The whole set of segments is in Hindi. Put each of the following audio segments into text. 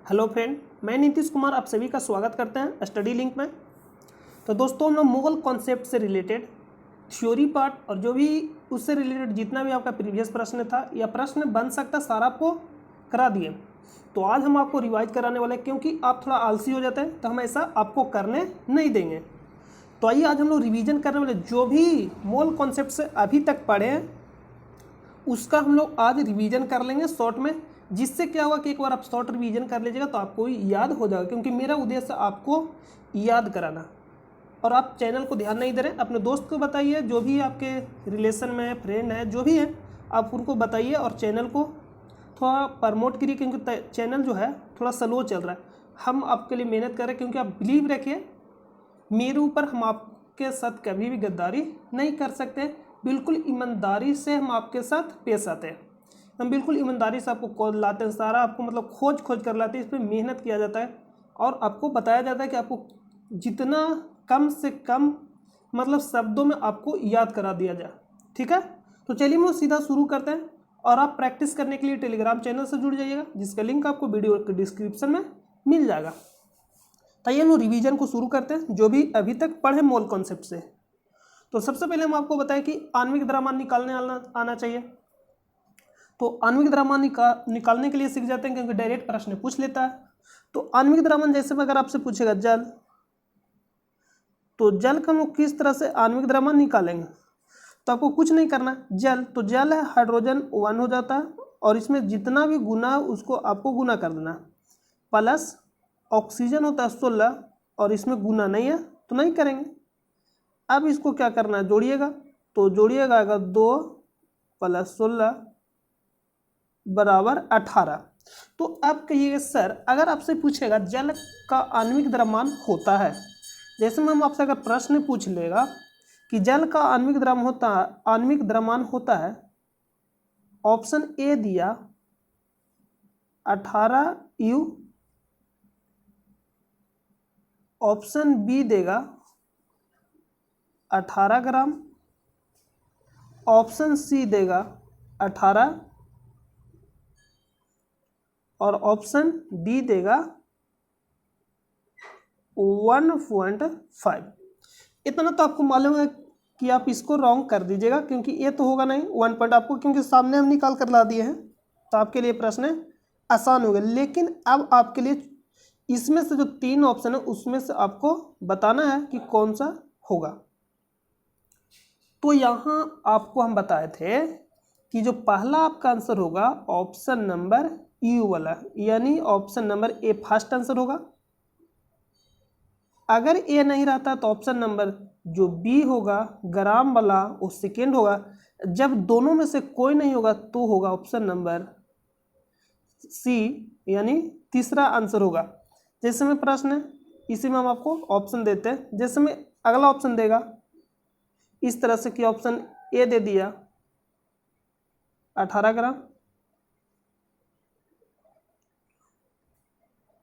हेलो फ्रेंड, मैं नीतीश कुमार आप सभी का स्वागत करते हैं स्टडी लिंक में। तो दोस्तों, हम लोग मुगल कॉन्सेप्ट से रिलेटेड थ्योरी पार्ट और जो भी उससे रिलेटेड जितना भी आपका प्रीवियस प्रश्न था या प्रश्न बन सकता सारा आपको करा दिए। तो आज हम आपको रिवाइज कराने वाले हैं, क्योंकि आप थोड़ा आलसी हो जाते हैं तो हम ऐसा आपको करने नहीं देंगे। तो आइए आज हम लोग रिविजन करने वाले जो भी मुगल कॉन्सेप्ट से अभी तक पढ़े हैं उसका हम लोग आज रिवीजन कर लेंगे शॉर्ट में, जिससे क्या होगा कि एक बार आप शॉर्ट रिवीजन कर लीजिएगा तो आपको याद हो जाएगा, क्योंकि मेरा उद्देश्य आपको याद कराना। और आप चैनल को ध्यान नहीं दे रहे, अपने दोस्त को बताइए, जो भी आपके रिलेशन में फ्रेंड है जो भी है आप उनको बताइए और चैनल को थोड़ा प्रमोट करिए, क्योंकि चैनल जो है थोड़ा स्लो चल रहा है। हम आपके लिए मेहनत कर रहे हैं, क्योंकि आप बिलीव रखिए मेरे ऊपर, हम आपके साथ कभी भी गद्दारी नहीं कर सकते। बिल्कुल ईमानदारी से हम आपके साथ पेश आते हैं। हम बिल्कुल ईमानदारी से आपको कॉल लाते हैं, सारा आपको मतलब खोज कर लाते हैं। इस पर मेहनत किया जाता है और आपको बताया जाता है कि आपको जितना कम से कम मतलब शब्दों में आपको याद करा दिया जाए। ठीक है, तो चलिए हम सीधा शुरू करते हैं। और आप प्रैक्टिस करने के लिए टेलीग्राम चैनल से जुड़ जाइएगा, जिसका लिंक आपको वीडियो के डिस्क्रिप्शन में मिल जाएगा। आइए हम रिवीजन को शुरू करते हैं जो भी अभी तक पढ़े मोल कॉन्सेप्ट से। तो सबसे पहले हम आपको बताएं कि आणविक द्रव्यमान निकालने आना चाहिए। तो आणविक द्रव्यमान निकालने के लिए सीख जाते हैं, क्योंकि डायरेक्ट प्रश्न पूछ लेता है। तो आणविक द्रव्यमान जैसे में अगर आपसे पूछेगा जल, तो जल का हम लोग किस तरह से आणविक द्रव्यमान निकालेंगे, तो आपको कुछ नहीं करना। जल तो जल है, हाइड्रोजन 1 हो जाता है और इसमें जितना भी गुना है उसको आपको गुना कर देना, प्लस ऑक्सीजन होता है 16 और इसमें गुना नहीं है तो नहीं करेंगे। अब इसको क्या करना है, जोड़िएगा। तो जोड़िएगा अगर 2 + 16 = 18। तो अब कहिएगा सर, अगर आपसे पूछेगा जल का आणविक द्रव्यमान होता है, जैसे में हम आपसे अगर प्रश्न पूछ लेगा कि जल का आणविक द्रव्यमान होता है, ऑप्शन ए दिया 18U, ऑप्शन बी देगा 18 ग्राम, ऑप्शन सी देगा 18 और ऑप्शन डी देगा 1.5। इतना तो आपको मालूम है कि आप इसको रॉन्ग कर दीजिएगा, क्योंकि ये तो होगा नहीं 1 पॉइंट आपको, क्योंकि सामने हम निकाल कर ला दिए हैं। तो आपके लिए प्रश्न आसान हो गया। लेकिन अब आपके लिए इसमें से जो 3 ऑप्शन है उसमें से आपको बताना है कि कौन सा होगा। तो यहाँ आपको हम बताए थे कि जो पहला आपका आंसर होगा ऑप्शन नंबर यू वाला, यानी option number A first answer होगा। अगर ए नहीं रहता तो ऑप्शन नंबर जो बी होगा ग्राम वाला वो सेकेंड होगा। जब दोनों में से कोई नहीं होगा तो होगा ऑप्शन नंबर सी, यानी तीसरा आंसर होगा। जैसे में प्रश्न है इसी में हम आपको ऑप्शन देते हैं। जैसे में अगला ऑप्शन देगा इस तरह से कि ऑप्शन ए दे दिया 18 ग्राम,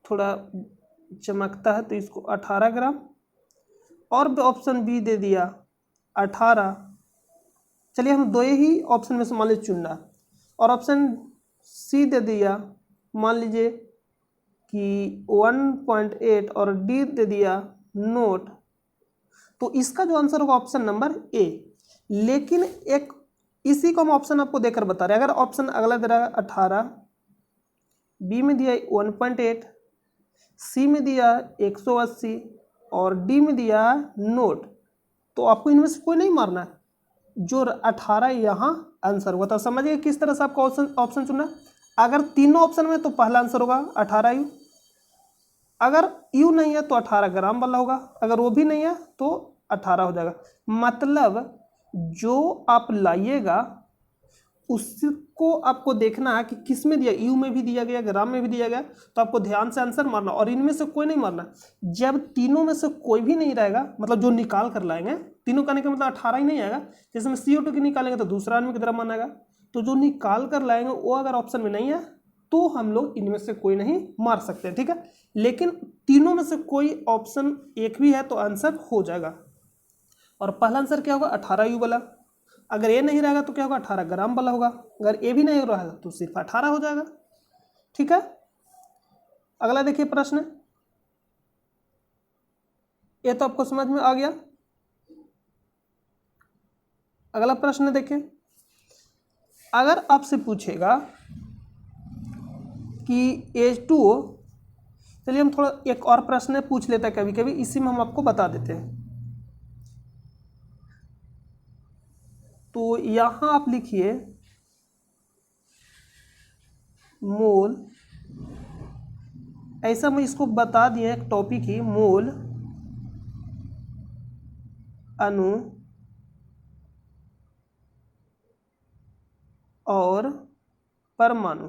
थोड़ा चमकता है तो इसको 18 ग्राम, और ऑप्शन बी दे दिया 18। चलिए हम दो ही ऑप्शन में से मान लीजिए चुनना, और ऑप्शन सी दे दिया मान लीजिए कि 1.8 और डी दे दिया नोट। तो इसका जो आंसर होगा ऑप्शन नंबर ए। लेकिन एक इसी को हम ऑप्शन आपको देकर बता रहे हैं। अगर ऑप्शन अगला दे रहा है 18, बी में दिया 1.8, सी में दिया 180 और डी में दिया नोट, तो आपको इनमें से कोई नहीं मारना है। जो 18 यहाँ आंसर हुआ था, समझिए किस तरह से आपका ऑप्शन चुनना। अगर तीनों ऑप्शन में तो पहला आंसर होगा 18U, अगर यू नहीं है तो 18 ग्राम वाला होगा, अगर वो भी नहीं है तो 18 हो जाएगा। मतलब जो आप लाइएगा उसको आपको देखना है कि किस में दिया, यू में भी दिया गया, ग्राम में भी दिया गया, तो आपको ध्यान से आंसर मारना और इनमें से कोई नहीं मारना। जब तीनों में से कोई भी नहीं रहेगा, मतलब जो निकाल कर लाएंगे, तीनों करने का मतलब 18 ही नहीं आएगा। जैसे में CO2 की निकालेंगे तो दूसरा आणविक द्रव्यमान आएगा। तो जो निकाल कर लाएंगे वो अगर ऑप्शन में नहीं है तो हम लोग इनमें से कोई नहीं मार सकते। ठीक है, लेकिन तीनों में से कोई ऑप्शन एक भी है तो आंसर हो जाएगा। और पहला आंसर क्या होगा 18U वाला। अगर ए नहीं रहेगा तो क्या होगा 18 ग्राम वाला होगा। अगर ए भी नहीं रहेगा तो सिर्फ 18 हो जाएगा। ठीक है, अगला देखिए प्रश्न, ये तो आपको समझ में आ गया। अगला प्रश्न देखें, अगर आपसे पूछेगा कि H2O, चलिए हम थोड़ा एक और प्रश्न पूछ लेते हैं कभी कभी, इसी में हम आपको बता देते हैं। तो यहां आप लिखिए मोल, ऐसा मैं इसको बता दिए एक टॉपिक ही, मोल, अणु और परमाणु।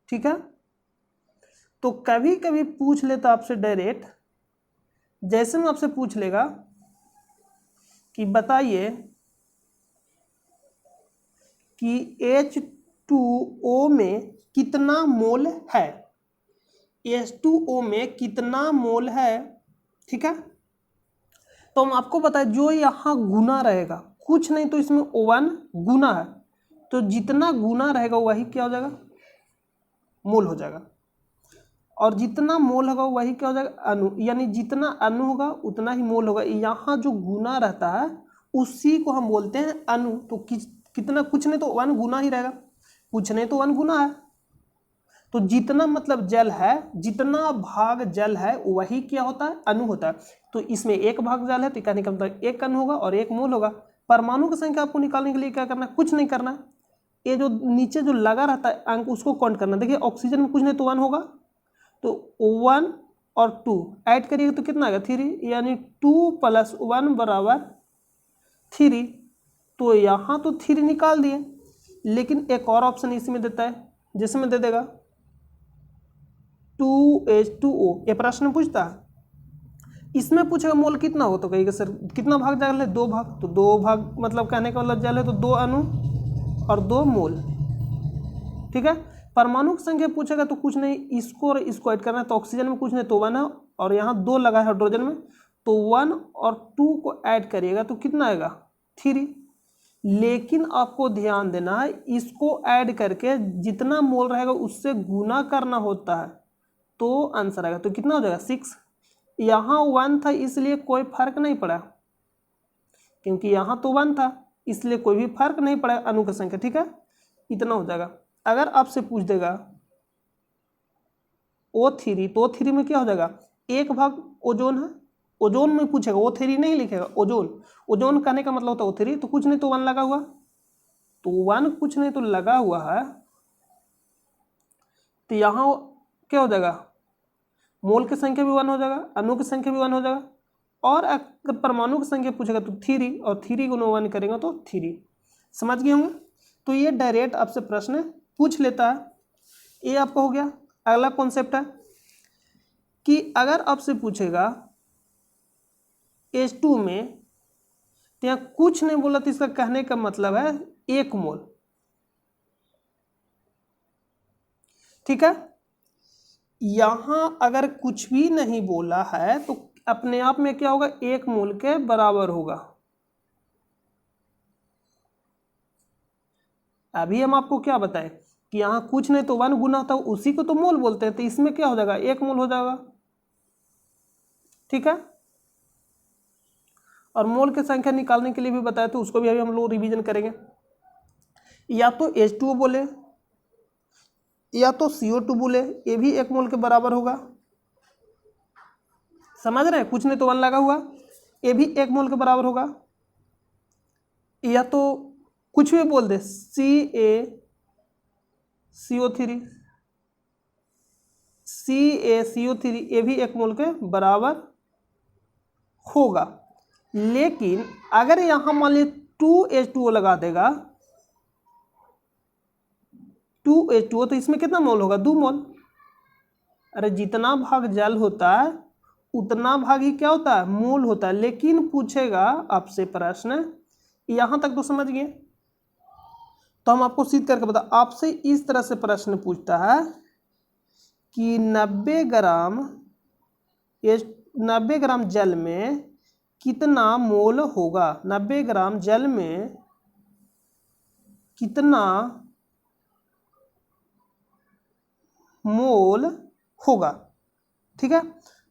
ठीक है, तो कभी कभी पूछ लेता आपसे डायरेक्ट, जैसे में आपसे पूछ लेगा कि बताइए कि H2O में कितना मोल है, H2O में कितना मोल है। ठीक है, तो हम आपको बताएं जो यहाँ गुना रहेगा, कुछ नहीं तो इसमें 1 गुना है, तो जितना गुना रहेगा वही क्या हो जाएगा, मोल हो जाएगा। और जितना मोल होगा वही क्या हो जाएगा, अणु, यानी जितना अणु होगा उतना ही मोल होगा। यहाँ जो गुना रहता है उसी को हम बोलते हैं अणु। तो कितना, कुछ नहीं तो 1 गुना ही रहेगा, कुछ नहीं तो 1 गुना है। तो जितना मतलब जल है, जितना भाग जल है वही क्या होता है, अणु होता है। तो इसमें 1 भाग जल है तो कहने का मतलब 1 अणु होगा और 1 मोल होगा। परमाणु की संख्या आपको निकालने के लिए क्या करना है, कुछ नहीं करना, ये जो नीचे जो लगा रहता है अंक उसको काउंट करना। देखिए ऑक्सीजन में कुछ नहीं तो 1 होगा, तो 1 और 2 ऐड करिएगा तो कितना आएगा, 3, यानी 2 + 1 = 3। तो यहाँ तो 3 निकाल दिए, लेकिन एक और ऑप्शन इसमें देता है, जिसमें दे देगा 2H2O। ये प्रश्न पूछता है, इसमें पूछेगा मोल कितना हो, तो कहेगा सर कितना भाग जल है, 2 भाग, तो 2 भाग मतलब कहने का मतलब जल है तो 2 अणु और 2 मोल। ठीक है, परमाणु की संख्या पूछेगा तो कुछ नहीं, इसको और इसको ऐड करना है। तो ऑक्सीजन में कुछ नहीं तो 1 है, और यहाँ 2 लगा है हाइड्रोजन में, तो 1 और 2 को ऐड करिएगा तो कितना आएगा, 3। लेकिन आपको ध्यान देना है, इसको ऐड करके जितना मोल रहेगा उससे गुना करना होता है तो आंसर आएगा। तो कितना हो जाएगा, 6। यहाँ 1 था इसलिए कोई फर्क नहीं पड़ा, क्योंकि यहाँ तो 1 था इसलिए कोई भी फर्क नहीं पड़ा अणु की संख्या। ठीक है, इतना हो जाएगा। अगर आपसे पूछ देगा O3, तो O3 में क्या हो जाएगा, 1 भाग ओजोन है, ओजोन में पूछेगा, O3 नहीं लिखेगा, ओजोन, ओजोन कहने का मतलब होता है O3, तो कुछ नहीं तो 1 लगा हुआ, तो 1 कुछ नहीं तो लगा हुआ है, तो यहाँ क्या हो जाएगा, मोल की संख्या भी 1 हो जाएगा, अणु की संख्या भी 1 हो जाएगा। और अगर परमाणु की संख्या पूछेगा तो 3, और 3 को 1 करेंगे तो 3। समझ गए होंगे। तो ये डायरेक्ट आपसे प्रश्न पूछ लेता है, ये आपका हो गया। अगला कॉन्सेप्ट है कि अगर आपसे पूछेगा H2 में, तो यहाँ कुछ नहीं बोला तो इसका कहने का मतलब है 1 मोल। ठीक है, यहां अगर कुछ भी नहीं बोला है तो अपने आप में क्या होगा, 1 मोल के बराबर होगा। अभी हम आपको क्या बताएं कि यहाँ कुछ नहीं तो 1 गुना होता है, उसी को तो मोल बोलते हैं, तो इसमें क्या हो जाएगा, 1 मोल हो जाएगा। ठीक है, और मोल की संख्या निकालने के लिए भी बताया, तो उसको भी अभी हम लोग रिवीजन करेंगे। या तो H2O बोले या तो CO2 बोले, ये भी 1 मोल के बराबर होगा। समझ रहे हैं, कुछ नहीं तो 1 लगा हुआ, ये भी 1 मोल के बराबर होगा। या तो कुछ भी बोल दे, CaCO3, CaCO3, ये भी 1 मोल के बराबर होगा। लेकिन अगर यहां मान लीजिए 2H2O लगा देगा, 2H2O, तो इसमें कितना मोल होगा, 2 मोल। अरे जितना भाग जल होता है उतना भाग ही क्या होता है, मोल होता है। लेकिन पूछेगा आपसे प्रश्न, यहां तक तो समझ गए, तो हम आपको सिद्ध करके बता, आपसे इस तरह से प्रश्न पूछता है कि 90 ग्राम जल में कितना मोल होगा, 90 ग्राम जल में कितना मोल होगा। ठीक है,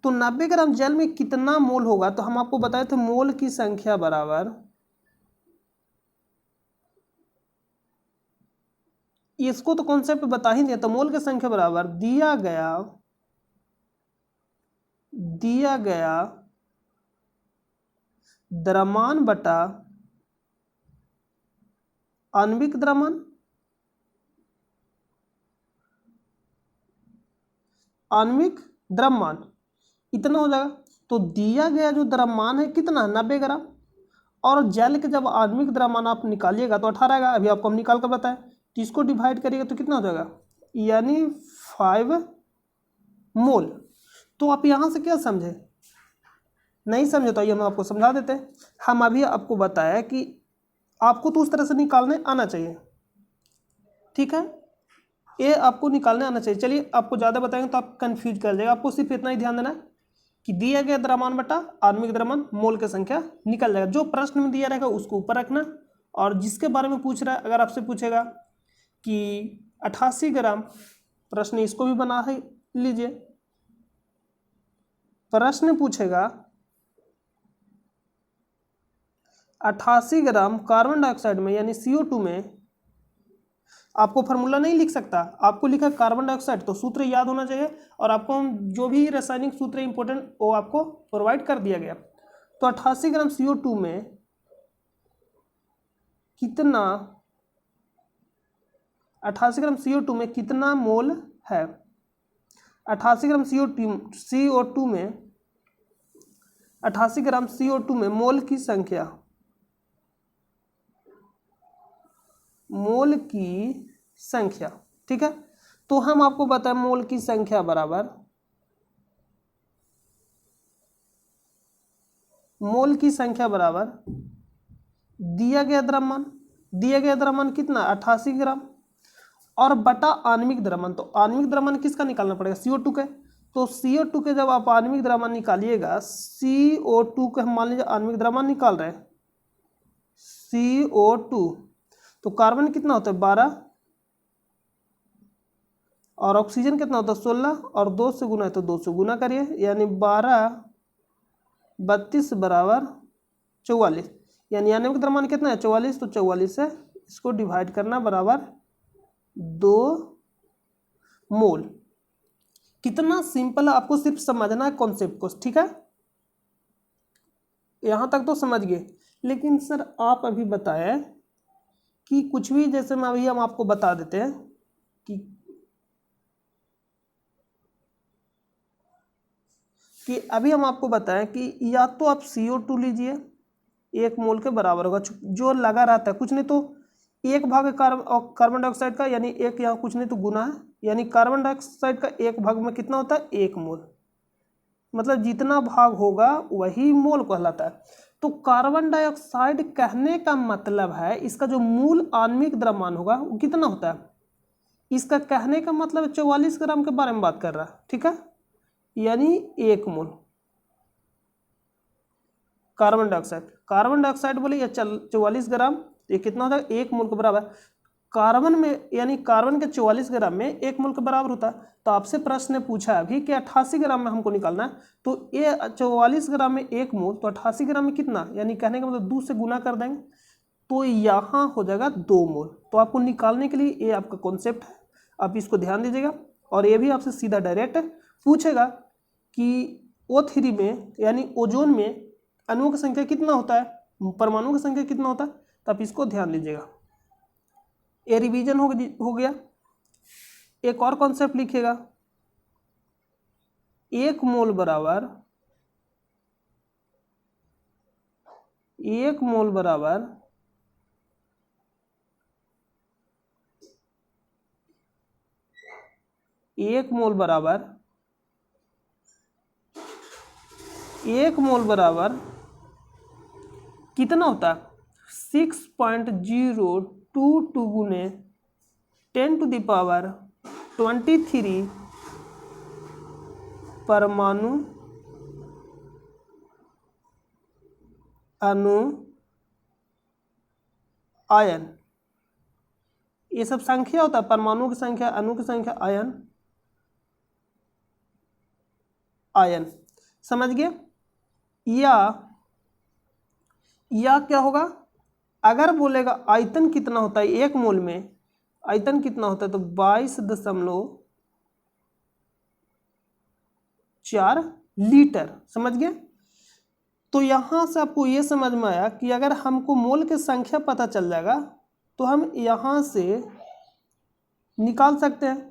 तो 90 ग्राम जल में कितना मोल होगा, तो हम आपको बताए थे मोल की संख्या बराबर, इसको तो कॉन्सेप्ट बता ही दिया, तो मोल की संख्या बराबर दिया गया द्रव्यमान बटा आणविक द्रव्यमान, आणविक द्रव्यमान इतना हो जाएगा। तो दिया गया जो द्रव्यमान है कितना, 90 ग्राम, और जल के जब आणविक द्रव्यमान आप निकालिएगा तो 18 आएगा, अभी आपको हम निकाल कर बताएं। तो इसको डिवाइड करिएगा तो कितना हो जाएगा, यानी 5 मोल। तो आप यहाँ से क्या समझे, नहीं समझे तो आइए हम आपको समझा देते हैं। हम अभी आपको बताया कि आपको तो उस तरह से निकालने आना चाहिए, ठीक है, ये आपको निकालने आना चाहिए। चलिए आपको ज़्यादा बताएंगे तो आप कंफ्यूज कर जाएगा, आपको सिर्फ इतना ही ध्यान देना है कि दिया गया द्रव्यमान बटा आणविक द्रव्यमान मोल की संख्या निकल जाएगा। जो प्रश्न में दिया रहेगा उसको ऊपर रखना, और जिसके बारे में पूछ रहा है अगर आपसे पूछेगा कि 88 ग्राम, प्रश्न इसको भी बना है लीजिए। प्रश्न पूछेगा 88 ग्राम कार्बन डाइऑक्साइड में यानी CO2 में, आपको फार्मूला नहीं लिख सकता, आपको लिखा कार्बन डाइऑक्साइड, तो सूत्र याद होना चाहिए, और आपको हम जो भी रासायनिक सूत्र इंपॉर्टेंट वो आपको प्रोवाइड कर दिया गया। तो 88 ग्राम CO2 में कितना, 88 ग्राम CO2 में कितना मोल है, 88 ग्राम CO2 में 88 ग्राम CO2 में मोल की संख्या, मोल की संख्या, ठीक है। तो हम आपको बताएं मोल की संख्या बराबर, मोल की संख्या बराबर दिया गया द्रव्यमान कितना 88 ग्राम, और बटा आणविक द्रव्यमान, तो आणविक द्रव्यमान किसका निकालना पड़ेगा, CO2 का। तो CO2 के जब आप आणविक द्रव्यमान निकालिएगा, CO2 के हम मान लीजिए आणविक द्रव्यमान निकाल रहे हैं, CO2, तो कार्बन कितना होता है 12, और ऑक्सीजन कितना होता है 16, और 2 से गुना है तो 2 से गुना करिए, यानी 12 32 बराबर 44, यानी आणविक द्रव्यमान कितना है 44, तो 44 से इसको डिवाइड करना बराबर 2 मोल। कितना सिंपल है, आपको सिर्फ समझना है कॉन्सेप्ट को, ठीक है, यहां तक तो समझ गए। लेकिन सर आप अभी बताएं कि कुछ भी, जैसे मैं अभी हम आपको बता देते हैं कि अभी हम आपको बताएं कि या तो आप CO2 लीजिए, 1 मोल के बराबर होगा, जो लगा रहता है, कुछ नहीं तो 1 भाग कार्बन डाइऑक्साइड का, यानी 1 यहाँ कुछ नहीं तो गुना है, यानी कार्बन डाइऑक्साइड का 1 भाग में कितना होता है 1 मोल, मतलब जितना भाग होगा वही मोल कहलाता है। तो कार्बन डाइऑक्साइड कहने का मतलब है इसका जो मूल आणविक द्रव्यमान होगा वो कितना होता है, इसका कहने का मतलब 44 ग्राम के बारे में बात कर रहा है, ठीक है, यानी 1 मोल कार्बन डाइऑक्साइड बोले या 44 ग्राम, ये कितना होता है 1 मोल के बराबर। कार्बन में, यानी कार्बन के 44 ग्राम में 1 मोल के बराबर होता है। तो आपसे प्रश्न ने पूछा अभी कि 88 ग्राम में हमको निकालना है, तो ये 44 ग्राम में 1 मोल, तो 88 ग्राम में कितना, यानी कहने का मतलब 2 से गुना कर देंगे, तो यहाँ हो जाएगा 2 मोल। तो आपको निकालने के लिए ये आपका कॉन्सेप्ट है, आप इसको ध्यान दीजिएगा। और ये भी आपसे सीधा डायरेक्ट पूछेगा कि O3 में यानी ओजोन में अणुओं की संख्या कितना होता है, परमाणु की संख्या कितना होता है, तो आप इसको ध्यान दीजिएगा। ये रिवीजन हो गया। एक और कॉन्सेप्ट लिखिएगा, 1 मोल बराबर 1 मोल बराबर 1 मोल बराबर 1 मोल बराबर कितना होता है 6.022 गुने 10⁻23 परमाणु अणु आयन, ये सब संख्या होता है, परमाणु की संख्या, अणु की संख्या, आयन। आयन, समझ गए। या क्या होगा, अगर बोलेगा आयतन कितना होता है 1 मोल में, आयतन कितना होता है तो 22.4 लीटर, समझ गए। तो यहां से आपको ये समझ में आया कि अगर हमको मोल की संख्या पता चल जाएगा तो हम यहां से निकाल सकते हैं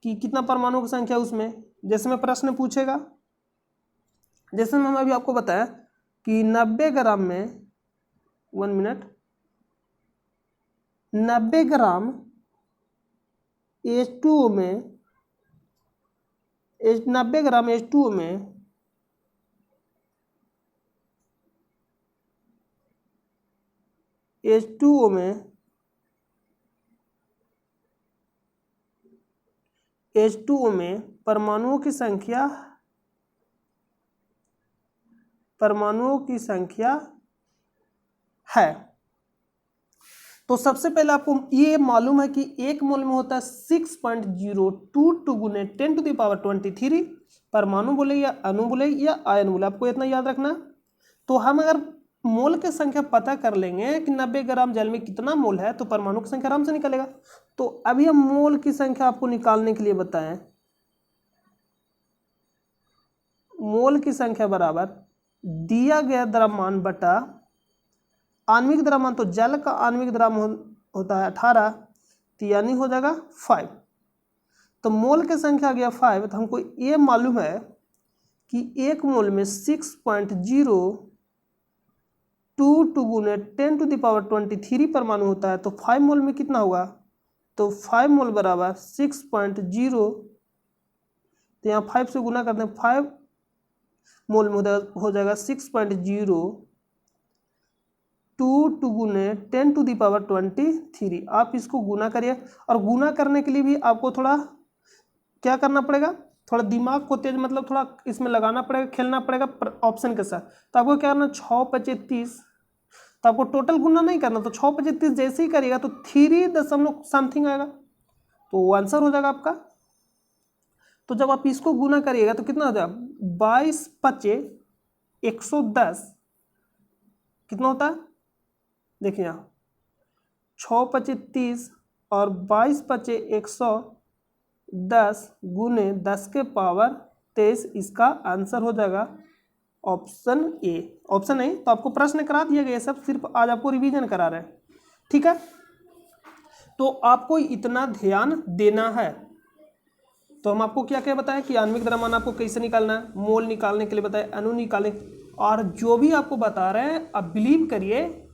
कि कितना परमाणु की संख्या उसमें। जैसे में प्रश्न पूछेगा, जैसे में हम अभी आपको बताया कि 90 ग्राम में 1 मिनट 90 ग्राम H2O में 90 ग्राम H2O में H2O में परमाणुओं की संख्या है। तो सबसे पहले आपको ये मालूम है कि 1 मोल में होता है 6.022 गुने 10⁻23 परमाणु बोले या अणु बोले या आयन बोले, आपको इतना याद रखना। तो हम अगर मोल की संख्या पता कर लेंगे कि 90 ग्राम जल में कितना मोल है तो परमाणु की संख्या आराम से निकलेगा। तो अभी हम मोल की संख्या आपको निकालने के लिए बताएं, मोल की संख्या बराबर दिया गया द्रव्यमान बटा आणविक द्रव्यमान, तो जल का आणविक द्रव्यमान होता है 18, तो यानी हो जाएगा 5। तो मोल की संख्या आ गया 5। तो हमको ये मालूम है कि 1 मोल में 6.022 गुने 10⁻23 परमाणु होता है। तो 5 मोल में कितना होगा, तो 5 मोल बराबर 6.0, तो यहाँ 5 से गुना करते हैं, 5 मोल में हो जाएगा 6.022 गुने 10⁻23। आप इसको गुना करिए, और गुना करने के लिए भी आपको थोड़ा क्या करना पड़ेगा, थोड़ा दिमाग को तेज, मतलब थोड़ा इसमें लगाना पड़ेगा, खेलना पड़ेगा ऑप्शन के साथ। तो आपको क्या करना, 6×25, तो आपको टोटल गुना नहीं करना, तो 6×25 जैसे ही करिएगा तो 3 आएगा, तो वो आंसर हो जाएगा आपका। तो जब आप इसको गुना करिएगा तो कितना हो जाएगा, 22×5=110, कितना होता है देखिए यहाँ 6×25 और 22×110 गुने 10⁻23, इसका आंसर हो जाएगा ऑप्शन ए। Option A. तो आपको प्रश्न करा दिया गया, सब सिर्फ आज आपको रिवीजन करा रहे हैं, ठीक है। तो आपको इतना ध्यान देना है। तो हम आपको क्या क्या बताएं कि आणविक द्रव्यमान आपको कैसे निकालना है, मोल निकालने के लिए बताए, अणु निकालें, और जो भी आपको बता रहे हैं आप बिलीव करिए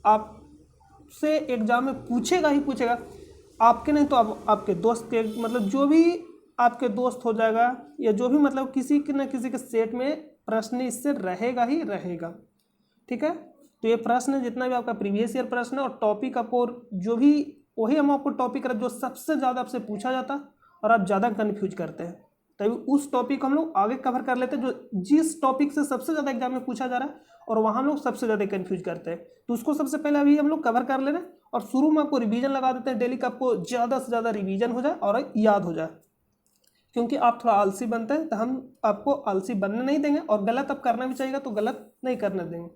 आपसे एग्जाम में पूछेगा ही पूछेगा, आपके नहीं तो आपके दोस्त के, मतलब जो भी आपके दोस्त हो जाएगा या जो भी, मतलब किसी के न किसी के सेट में प्रश्न इससे रहेगा ही रहेगा, ठीक है। तो ये प्रश्न जितना भी आपका प्रीवियस ईयर प्रश्न है और टॉपिक आपको जो भी, वही हम आपको टॉपिक जो सबसे ज़्यादा आपसे पूछा जाता और आप ज़्यादा कन्फ्यूज करते हैं, तभी उस टॉपिक हम लोग आगे कवर कर लेते हैं जो जिस टॉपिक से सबसे ज़्यादा एग्जाम में पूछा जा रहा है और वहाँ हम लोग सबसे ज़्यादा कन्फ्यूज करते हैं। तो उसको सबसे पहले अभी हम लोग कवर कर ले रहे हैं, और शुरू में आपको रिवीजन लगा देते हैं डेली का, आपको ज़्यादा से ज़्यादा रिवीजन हो जाए और याद हो जाए, क्योंकि आप थोड़ा आलसी बनते हैं, तो हम आपको आलसी बनने नहीं देंगे, और गलत आप करना भी चाहिएगा तो गलत नहीं करने देंगे,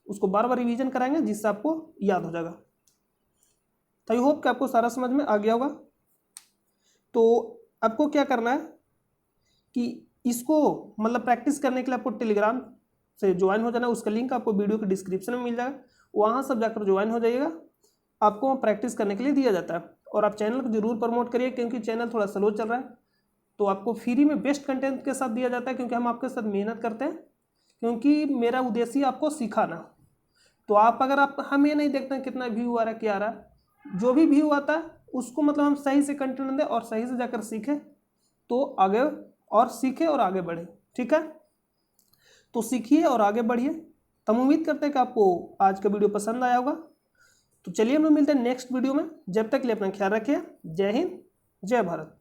उसको बार बार रिवीजन कराएंगे जिससे आपको याद हो जाएगा। तो आई होप कि आपको सारा समझ में आ गया होगा। तो आपको क्या करना है कि इसको मतलब प्रैक्टिस करने के लिए आपको टेलीग्राम से ज्वाइन हो जाना, उसका लिंक आपको वीडियो के डिस्क्रिप्शन में मिल जाएगा, वहाँ सब जाकर ज्वाइन हो जाइएगा, आपको प्रैक्टिस करने के लिए दिया जाता है। और आप चैनल को जरूर प्रमोट करिए, क्योंकि चैनल थोड़ा स्लो चल रहा है, तो आपको फ्री में बेस्ट कंटेंट के साथ दिया जाता है, क्योंकि हम आपके साथ मेहनत करते हैं, क्योंकि मेरा उद्देश्य आपको सिखाना। तो आप अगर आप हम ये नहीं देखते हैं कितना व्यू आ रहा है क्या आ रहा है, जो भी व्यू आता है उसको मतलब हम सही से कंटेंट दें और सही से जाकर सीखें, तो आगे और सीखें और आगे बढ़े, ठीक है। तो सीखिए और आगे बढ़िए। तो हम उम्मीद करते हैं कि आपको आज का वीडियो पसंद आया होगा। तो चलिए हम लोग मिलते हैं नेक्स्ट वीडियो में, जब तक के लिए अपना ख्याल रखिए। जय हिंद, जय भारत।